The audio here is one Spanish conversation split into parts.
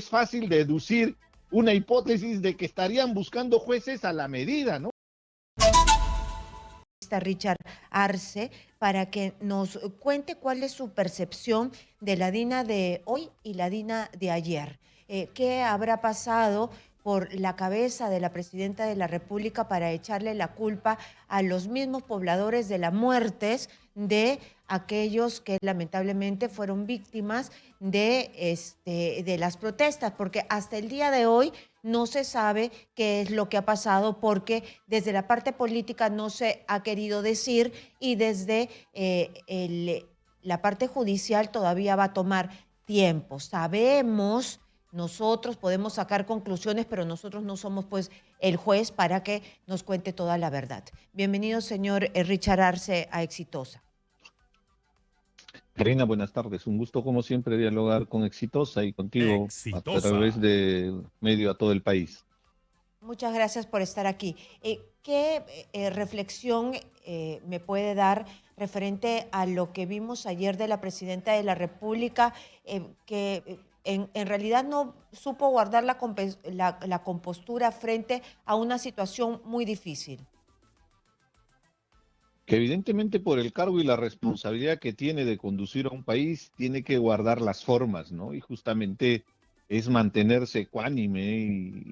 es fácil deducir una hipótesis de que estarían buscando jueces a la medida, ¿no? Richard Arce, para que nos cuente cuál es su percepción de la DINA de hoy y la DINA de ayer. ¿Qué habrá pasado por la cabeza de la presidenta de la República para echarle la culpa a los mismos pobladores de las muertes de aquellos que lamentablemente fueron víctimas de las protestas? Porque hasta el día de hoy no se sabe qué es lo que ha pasado, porque desde la parte política no se ha querido decir, y desde la parte judicial todavía va a tomar tiempo. Sabemos, nosotros podemos sacar conclusiones, pero nosotros no somos pues el juez para que nos cuente toda la verdad. Bienvenido, señor Richard Arce, a Exitosa. Karina, buenas tardes. Un gusto, como siempre, dialogar con Exitosa y contigo a través de medio a todo el país. Muchas gracias por estar aquí. ¿Qué reflexión me puede dar referente a lo que vimos ayer de la presidenta de la República, que en realidad no supo guardar la compostura frente a una situación muy difícil? Que evidentemente por el cargo y la responsabilidad que tiene de conducir a un país, tiene que guardar las formas, ¿no? Y justamente es mantenerse ecuánime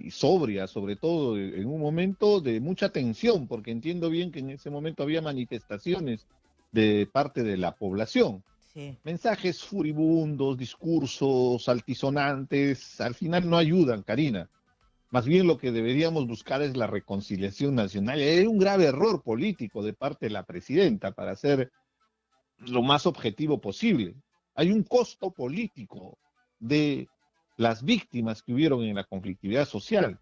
y sobria, sobre todo en un momento de mucha tensión, porque entiendo bien que en ese momento había manifestaciones de parte de la población. Sí. Mensajes furibundos, discursos altisonantes, al final no ayudan, Karina. Más bien lo que deberíamos buscar es la reconciliación nacional. Hay un grave error político de parte de la presidenta para ser lo más objetivo posible. Hay un costo político de las víctimas que hubieron en la conflictividad social.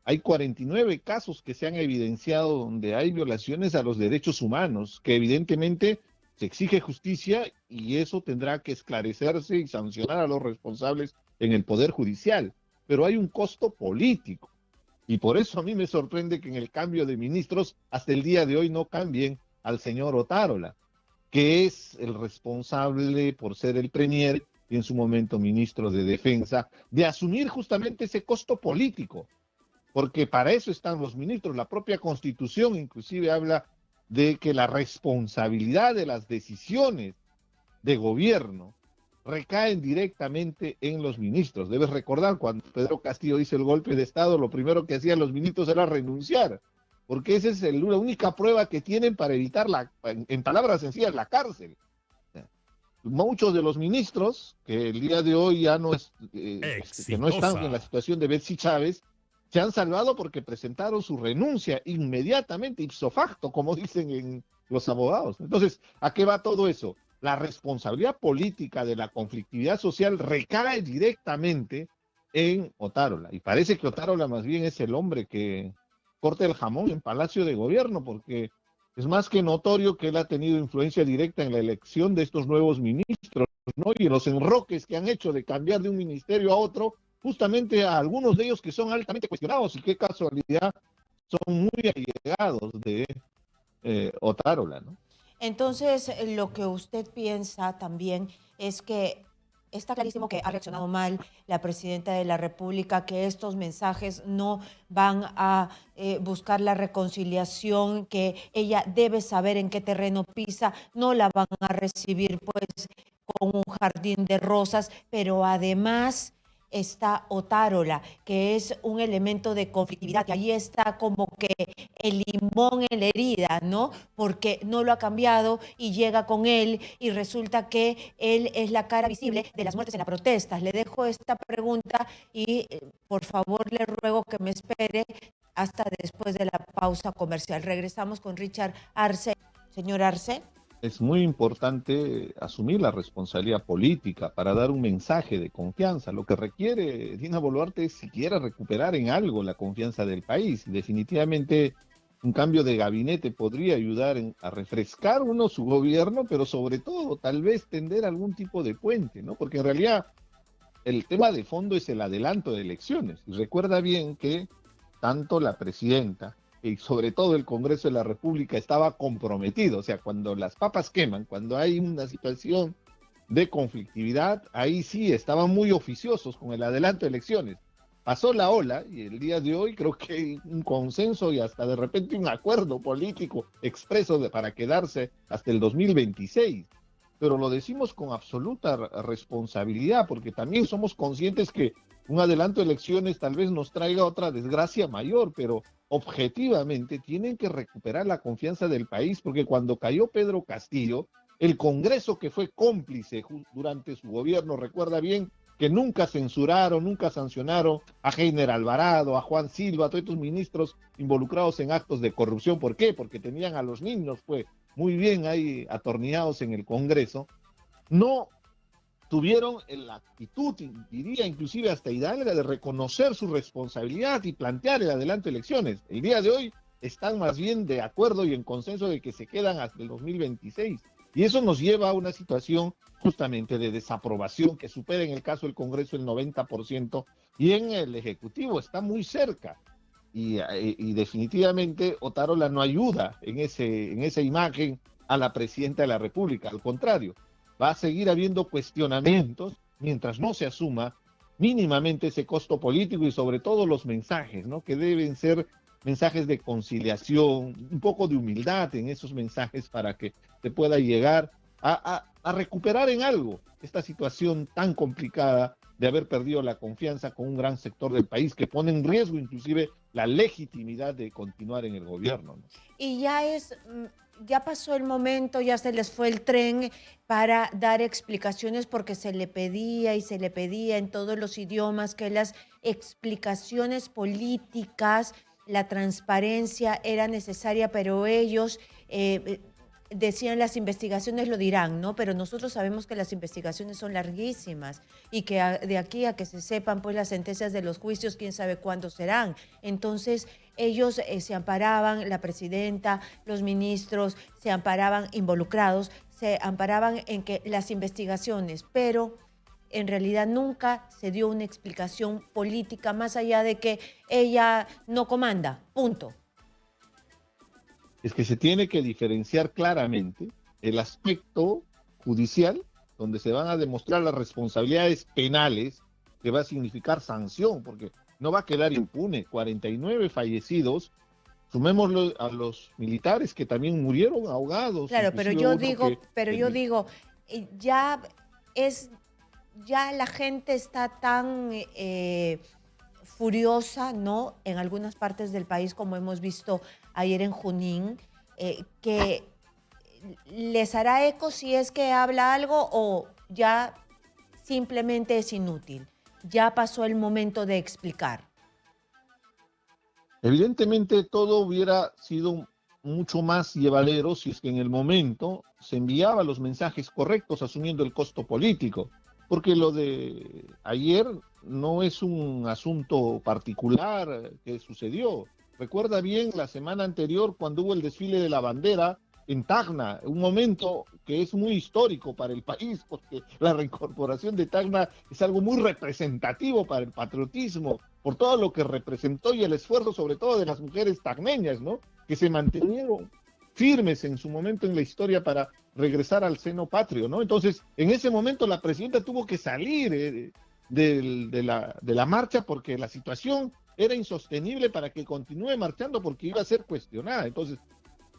Hay 49 casos que se han evidenciado donde hay violaciones a los derechos humanos, que evidentemente se exige justicia y eso tendrá que esclarecerse y sancionar a los responsables en el Poder Judicial. Pero hay un costo político. Y por eso a mí me sorprende que en el cambio de ministros hasta el día de hoy no cambien al señor Otárola, que es el responsable por ser el premier y en su momento ministro de Defensa, de asumir justamente ese costo político. Porque para eso están los ministros. La propia Constitución inclusive habla de que la responsabilidad de las decisiones de gobierno recaen directamente en los ministros. Debes recordar, cuando Pedro Castillo hizo el golpe de Estado, lo primero que hacían los ministros era renunciar, porque esa es la única prueba que tienen para evitar, en palabras sencillas, la cárcel. Muchos de los ministros, que el día de hoy ya no que no están en la situación de Betsy Chávez, se han salvado porque presentaron su renuncia inmediatamente, ipso facto, como dicen en los abogados. Entonces, ¿a qué va todo eso? La responsabilidad política de la conflictividad social recae directamente en Otárola. Y parece que Otárola más bien es el hombre que corta el jamón en Palacio de Gobierno, porque es más que notorio que él ha tenido influencia directa en la elección de estos nuevos ministros, ¿no? Y en los enroques que han hecho de cambiar de un ministerio a otro, justamente a algunos de ellos que son altamente cuestionados, y qué casualidad, son muy allegados de Otárola, ¿no? Entonces, lo que usted piensa también es que está clarísimo que ha reaccionado mal la presidenta de la República, que estos mensajes no van a buscar la reconciliación, que ella debe saber en qué terreno pisa, no la van a recibir pues con un jardín de rosas, pero además está Otárola, que es un elemento de conflictividad, que ahí está como que el limón en la herida, ¿no? Porque no lo ha cambiado y llega con él y resulta que él es la cara visible de las muertes en las protestas. Le dejo esta pregunta y por favor le ruego que me espere hasta después de la pausa comercial. Regresamos con Richard Arce. Señor Arce. Es muy importante asumir la responsabilidad política para dar un mensaje de confianza. Lo que requiere Dina Boluarte es siquiera recuperar en algo la confianza del país. Definitivamente un cambio de gabinete podría ayudar a refrescar su gobierno, pero sobre todo tal vez tender algún tipo de puente, ¿no? Porque en realidad el tema de fondo es el adelanto de elecciones. Y recuerda bien que tanto la presidenta y sobre todo el Congreso de la República estaba comprometido. O sea, cuando las papas queman, cuando hay una situación de conflictividad, ahí sí estaban muy oficiosos con el adelanto de elecciones. Pasó la ola y el día de hoy creo que hay un consenso y hasta de repente un acuerdo político expreso para quedarse hasta el 2026. Pero lo decimos con absoluta responsabilidad porque también somos conscientes que un adelanto de elecciones tal vez nos traiga otra desgracia mayor, pero objetivamente tienen que recuperar la confianza del país porque cuando cayó Pedro Castillo, el Congreso que fue cómplice durante su gobierno, recuerda bien que nunca censuraron, nunca sancionaron a Heiner Alvarado, a Juan Silva, a todos estos ministros involucrados en actos de corrupción. ¿Por qué? Porque tenían a los niños pues muy bien ahí atornillados en el Congreso. No tuvieron la actitud, diría inclusive hasta hidalga, de reconocer su responsabilidad y plantear el adelanto de elecciones. El día de hoy están más bien de acuerdo y en consenso de que se quedan hasta el 2026. Y eso nos lleva a una situación justamente de desaprobación que supera en el caso del Congreso el 90% y en el Ejecutivo está muy cerca. Y definitivamente Otárola no ayuda en esa imagen a la presidenta de la República, al contrario, va a seguir habiendo cuestionamientos mientras no se asuma mínimamente ese costo político y sobre todo los mensajes, ¿no? Que deben ser mensajes de conciliación, un poco de humildad en esos mensajes para que se pueda llegar a recuperar en algo esta situación tan complicada de haber perdido la confianza con un gran sector del país que pone en riesgo inclusive la legitimidad de continuar en el gobierno, ¿no? Y ya pasó el momento, ya se les fue el tren para dar explicaciones porque se le pedía y se le pedía en todos los idiomas que las explicaciones políticas, la transparencia era necesaria, pero ellos decían las investigaciones lo dirán, ¿no? Pero nosotros sabemos que las investigaciones son larguísimas y que de aquí a que se sepan pues las sentencias de los juicios, quién sabe cuándo serán. Entonces ellos se amparaban, la presidenta, los ministros, se amparaban involucrados, se amparaban en que las investigaciones, pero en realidad nunca se dio una explicación política más allá de que ella no comanda, punto. Es que se tiene que diferenciar claramente el aspecto judicial, donde se van a demostrar las responsabilidades penales, que va a significar sanción, porque no va a quedar impune. 49 fallecidos, sumémoslo a los militares que también murieron ahogados. Claro, pero yo digo, ya la gente está tan furiosa, ¿no? En algunas partes del país, como hemos visto ayer en Junín, que les hará eco si es que habla algo o ya simplemente es inútil. Ya pasó el momento de explicar. Evidentemente todo hubiera sido mucho más llevadero si es que en el momento se enviaban los mensajes correctos asumiendo el costo político, porque lo de ayer no es un asunto particular que sucedió. Recuerda bien la semana anterior cuando hubo el desfile de la bandera en Tacna, un momento que es muy histórico para el país, porque la reincorporación de Tacna es algo muy representativo para el patriotismo, por todo lo que representó y el esfuerzo sobre todo de las mujeres tacneñas, ¿no? Que se mantenieron firmes en su momento en la historia para regresar al seno patrio, ¿no? Entonces, en ese momento la presidenta tuvo que salir de la marcha porque la situación era insostenible para que continúe marchando porque iba a ser cuestionada. Entonces,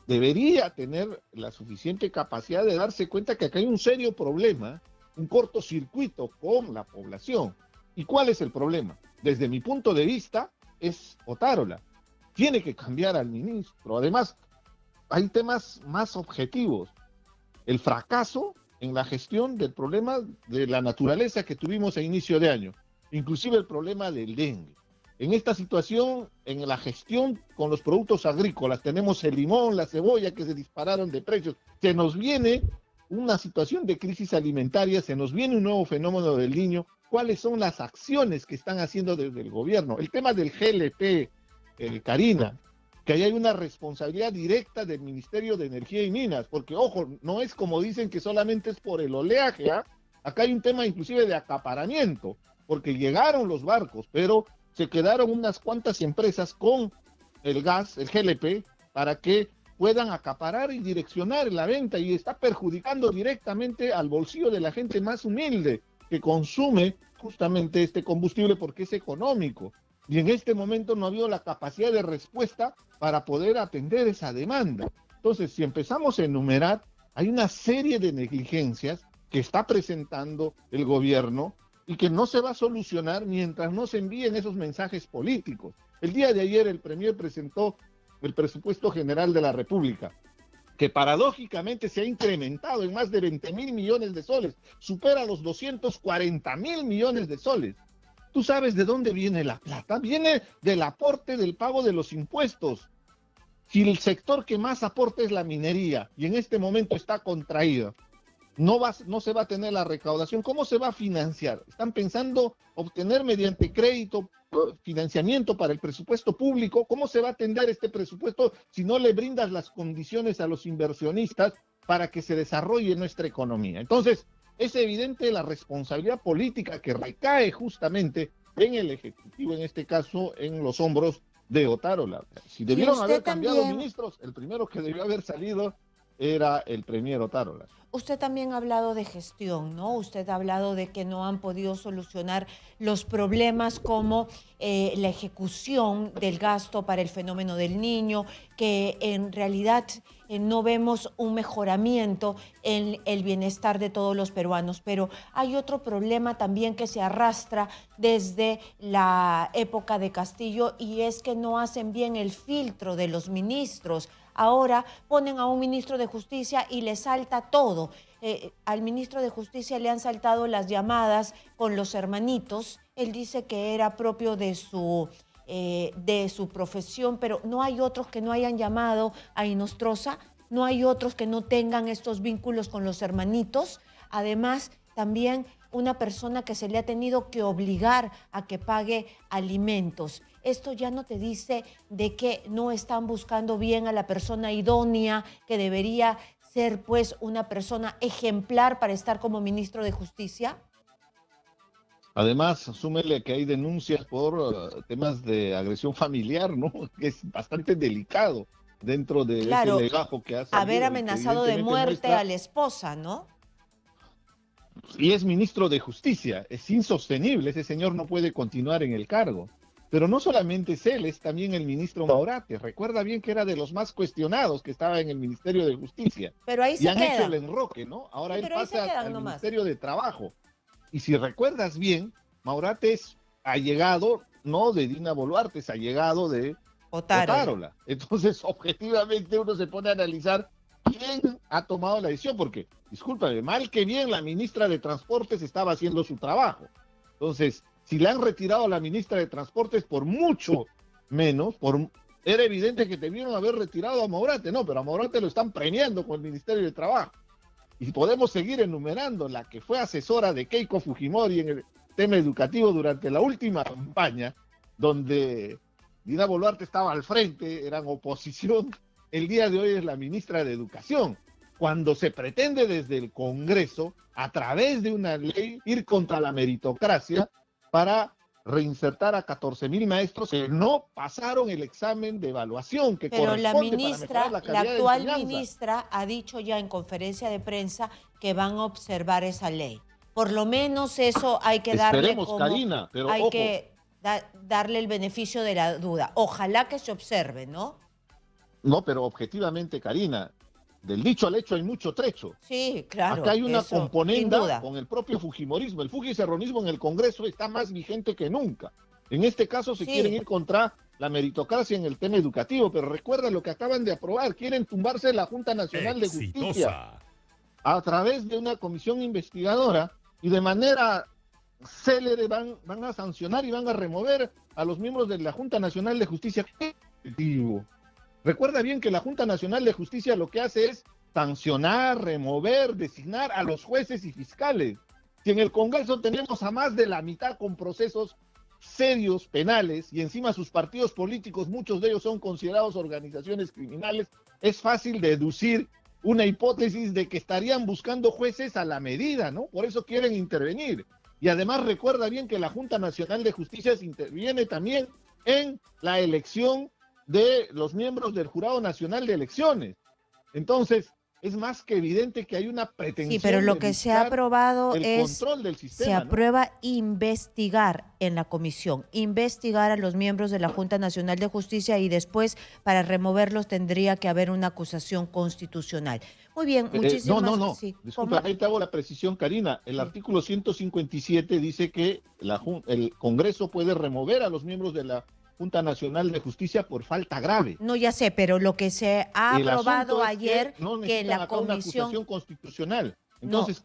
debería tener la suficiente capacidad de darse cuenta que acá hay un serio problema, un cortocircuito con la población. ¿Y cuál es el problema? Desde mi punto de vista, es Otárola. Tiene que cambiar al ministro. Además, hay temas más objetivos. El fracaso en la gestión del problema de la naturaleza que tuvimos a inicio de año, inclusive el problema del dengue. En esta situación, en la gestión con los productos agrícolas, tenemos el limón, la cebolla que se dispararon de precios. Se nos viene una situación de crisis alimentaria, se nos viene un nuevo fenómeno del Niño. ¿Cuáles son las acciones que están haciendo desde el gobierno? El tema del GLP, Karina, que ahí hay una responsabilidad directa del Ministerio de Energía y Minas, porque, ojo, no es como dicen que solamente es por el oleaje, ¿eh? Acá hay un tema inclusive de acaparamiento, porque llegaron los barcos, pero se quedaron unas cuantas empresas con el gas, el GLP, para que puedan acaparar y direccionar la venta, y está perjudicando directamente al bolsillo de la gente más humilde que consume justamente este combustible porque es económico. Y en este momento no ha habido la capacidad de respuesta para poder atender esa demanda. Entonces, si empezamos a enumerar, hay una serie de negligencias que está presentando el gobierno y que no se va a solucionar mientras no se envíen esos mensajes políticos. El día de ayer el Premier presentó el presupuesto general de la República, que paradójicamente se ha incrementado en más de 20.000 millones de soles, supera los 240.000 millones de soles. ¿Tú sabes de dónde viene la plata? Viene del aporte del pago de los impuestos. Si el sector que más aporta es la minería y en este momento está contraída, no se va a tener la recaudación, ¿cómo se va a financiar? Están pensando obtener mediante crédito financiamiento para el presupuesto público. ¿Cómo se va a atender este presupuesto si no le brindas las condiciones a los inversionistas para que se desarrolle nuestra economía? Entonces, es evidente la responsabilidad política que recae justamente en el Ejecutivo, en este caso, en los hombros de Otárola. Si debieron haber cambiado ministros, el primero que debió haber salido era el Premier Otárola. Usted también ha hablado de gestión, ¿no? Usted ha hablado de que no han podido solucionar los problemas como la ejecución del gasto para el fenómeno del niño, que en realidad no vemos un mejoramiento en el bienestar de todos los peruanos. Pero hay otro problema también que se arrastra desde la época de Castillo, y es que no hacen bien el filtro de los ministros. Ahora ponen a un ministro de Justicia y le salta todo. Al ministro de Justicia le han saltado las llamadas con los hermanitos. Él dice que era propio de su profesión, pero no hay otros que no hayan llamado a Inostroza, no hay otros que no tengan estos vínculos con los hermanitos. Además, también una persona que se le ha tenido que obligar a que pague alimentos. Esto ya no te dice de que no están buscando bien a la persona idónea, que debería ser pues una persona ejemplar para estar como ministro de Justicia. Además, súmele que hay denuncias por temas de agresión familiar, ¿no? Que es bastante delicado dentro de ese legajo que hace. Haber amenazado de muerte a la esposa, ¿no? Y es ministro de Justicia, es insostenible, ese señor no puede continuar en el cargo. Pero no solamente es él, es también el ministro Maurate. Recuerda bien que era de los más cuestionados que estaba en el Ministerio de Justicia. Pero ahí se queda. Y han hecho el enroque, ¿no? Ahora sí, él pasa al Ministerio de Trabajo. Y si recuerdas bien, Maurate es allegado, no de Dina Boluarte, es allegado de Otárola. Entonces, objetivamente, uno se pone a analizar quién ha tomado la decisión, porque, discúlpame, mal que bien la ministra de Transportes estaba haciendo su trabajo. Entonces, si le han retirado a la ministra de Transportes por mucho menos, era evidente que debieron haber retirado a Maurate, no, pero a Maurate lo están premiando con el Ministerio de Trabajo. Y podemos seguir enumerando la que fue asesora de Keiko Fujimori en el tema educativo durante la última campaña, donde Dina Boluarte estaba al frente, eran oposición. El día de hoy es la ministra de Educación. Cuando se pretende desde el Congreso, a través de una ley, ir contra la meritocracia para reinsertar a 14.000 maestros que no pasaron el examen de evaluación que corresponde para mejorar la calidad de enseñanza. La actual ministra ha dicho ya en conferencia de prensa que van a observar esa ley. Por lo menos eso hay que darle Karina, pero hay ojo, que darle el beneficio de la duda. Ojalá que se observe, ¿no? No, pero objetivamente, Karina, del dicho al hecho hay mucho trecho. Sí, claro. Acá hay una componenda con el propio fujimorismo. El fujicerronismo en el Congreso está más vigente que nunca. En este caso se quieren ir contra la meritocracia en el tema educativo, pero recuerda lo que acaban de aprobar. Quieren tumbarse la Junta Nacional de Justicia a través de una comisión investigadora y de manera célere van a sancionar y van a remover a los miembros de la Junta Nacional de Justicia. ¿Qué objetivo? Recuerda bien que la Junta Nacional de Justicia lo que hace es sancionar, remover, designar a los jueces y fiscales. Si en el Congreso tenemos a más de la mitad con procesos serios, penales, y encima sus partidos políticos, muchos de ellos son considerados organizaciones criminales, es fácil deducir una hipótesis de que estarían buscando jueces a la medida, ¿no? Por eso quieren intervenir. Y además recuerda bien que la Junta Nacional de Justicia interviene también en la elección de los miembros del Jurado Nacional de Elecciones. Entonces, es más que evidente que hay una Sí, pretensión pero lo de que se ha buscar aprobado el es, control del se sistema, ¿no? aprueba investigar en la comisión, investigar a los miembros de la Junta Nacional de Justicia y después para removerlos tendría que haber una acusación constitucional. Muy bien, muchísimas, No. sí, Disculpa, ¿cómo? ahí te hago la precisión, Karina. El Sí. artículo 157 dice que el Congreso puede remover a los miembros de la Junta Nacional de Justicia por falta grave. No, ya sé, pero lo que se ha El aprobado asunto es que ayer, no que necesitan la acá una comisión, acusación constitucional. no, Entonces,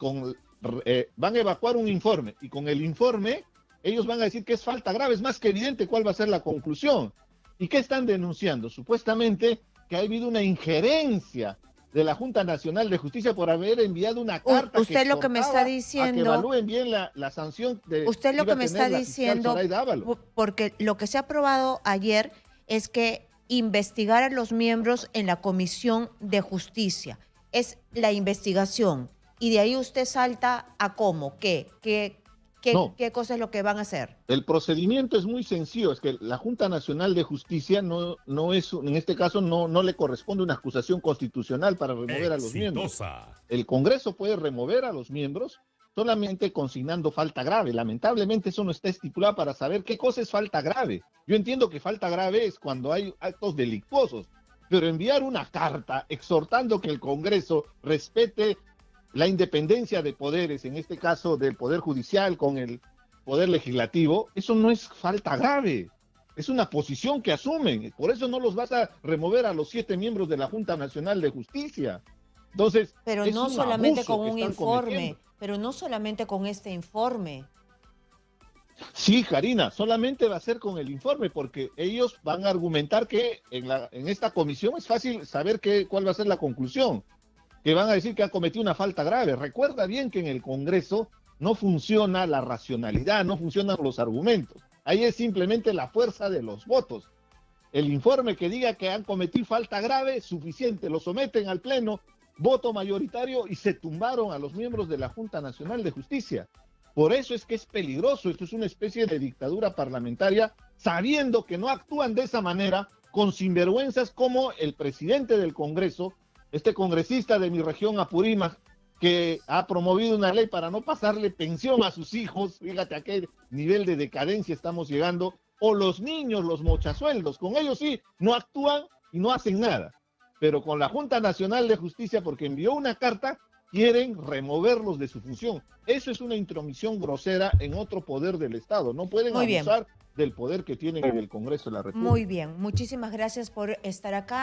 van a evacuar un informe y con el informe ellos van a decir que es falta grave. Es más que evidente cuál va a ser la conclusión. ¿Y qué están denunciando? Supuestamente que ha habido una injerencia de la Junta Nacional de Justicia por haber enviado una carta que usted lo que me está exhortaba a que diciendo. evalúen bien la sanción que Usted lo iba que a me tener está la fiscal diciendo, Zoraida Ábalos. porque lo que se ha aprobado ayer es que investigar a los miembros en la Comisión de Justicia. Es la investigación. Y de ahí usted salta a cómo, No, qué cosa es lo que van a hacer. el procedimiento es muy sencillo, es que la Junta Nacional de Justicia no es, en este caso no le corresponde una acusación constitucional para remover a los miembros. Exitosa. El Congreso puede remover a los miembros solamente consignando falta grave. Lamentablemente eso no está estipulado para saber qué cosa es falta grave. Yo entiendo que falta grave es cuando hay actos delictuosos, pero enviar una carta exhortando que el Congreso respete la independencia de poderes, en este caso del Poder Judicial con el Poder Legislativo, eso no es falta grave. Es una posición que asumen. Por eso no los vas a remover a los 7 miembros de la Junta Nacional de Justicia. Entonces, Pero es no un solamente abuso con que un están informe, cometiendo. pero no solamente con este informe. Sí, Karina, solamente va a ser con el informe, porque ellos van a argumentar que en esta comisión es fácil saber cuál va a ser la conclusión, que van a decir que han cometido una falta grave. Recuerda bien que en el Congreso no funciona la racionalidad, no funcionan los argumentos. Ahí es simplemente la fuerza de los votos. El informe que diga que han cometido falta grave, suficiente, lo someten al Pleno, voto mayoritario y se tumbaron a los miembros de la Junta Nacional de Justicia. Por eso es que es peligroso, esto es una especie de dictadura parlamentaria, sabiendo que no actúan de esa manera, con sinvergüenzas como el presidente del Congreso, este congresista de mi región, Apurímac, que ha promovido una ley para no pasarle pensión a sus hijos, fíjate a qué nivel de decadencia estamos llegando, o los niños, los mochasueldos, con ellos sí, no actúan y no hacen nada, pero con la Junta Nacional de Justicia, porque envió una carta, quieren removerlos de su función. Eso es una intromisión grosera en otro poder del Estado, no pueden Muy bien, abusar del poder que tienen en el Congreso de la República. muy bien. Muchísimas gracias por estar acá.